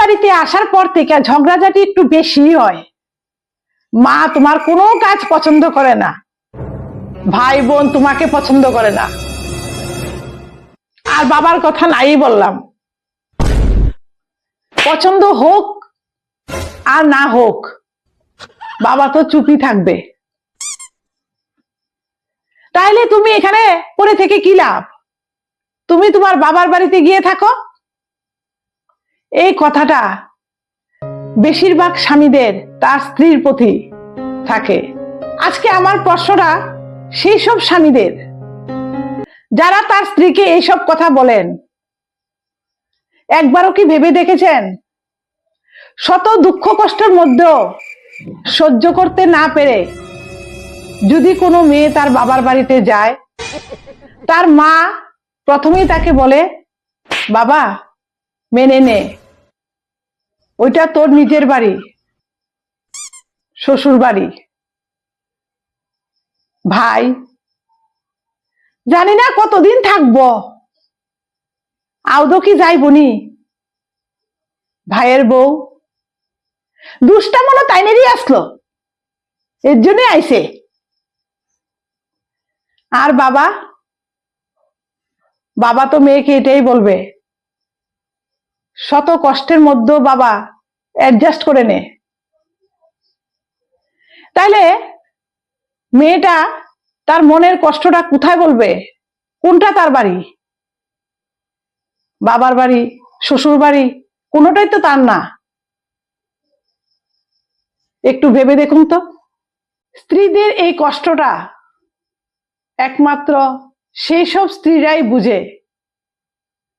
বাড়িতে আসার পর থেকে ঝগড়াঝাটি একটু বেশি হয়। মা তোমার কোনো কাজ পছন্দ করে না, ভাই বোন তোমাকে পছন্দ করে না, আর বাবার কথা নাই বললাম। পছন্দ হোক আর না হোক, বাবা তো চুপই থাকবে। তাইলে তুমি এখানে পড়ে থেকে কি লাভ? তুমি তোমার বাবার বাড়িতে গিয়ে থাকো। এই কথাটা বেশিরভাগ স্বামীদের তার স্ত্রীর প্রতি থাকে। আজকে আমার প্রশ্নটা সেই সব স্বামীদের যারা তার স্ত্রীকে এইসব কথা বলেন। একবারও কি ভেবে দেখেছেন, শত দুঃখ কষ্টের মধ্যেও সহ্য করতে না পেরে যদি কোনো মেয়ে তার বাবার বাড়িতে যায়, তার মা প্রথমেই তাকে বলে, বাবা মেনে নে, ওইটা তোর নিজের বাড়ি, শ্বশুর বাড়ি। ভাই জানি না কতদিন থাকবো, আউদো কি যাইবনি। ভাইয়ের বউ দুষ্টা মনে তাইনেরই আসলো, এর জন্য আইছে। আর বাবা, বাবা তো মেয়েকে এটাই বলবে, শত কষ্টের মধ্যেও বাবা অ্যাডজাস্ট করে নে। তাইলে মেয়েটা তার মনের কষ্টটা কোথায় বলবে? কোনটা তার বাড়ি? বাবার বাড়ি, শ্বশুর বাড়ি, কোনোটাই তো তার না। একটু ভেবে দেখুন তো। স্ত্রীদের এই কষ্টটা একমাত্র সেই সব স্ত্রীরাই বুঝে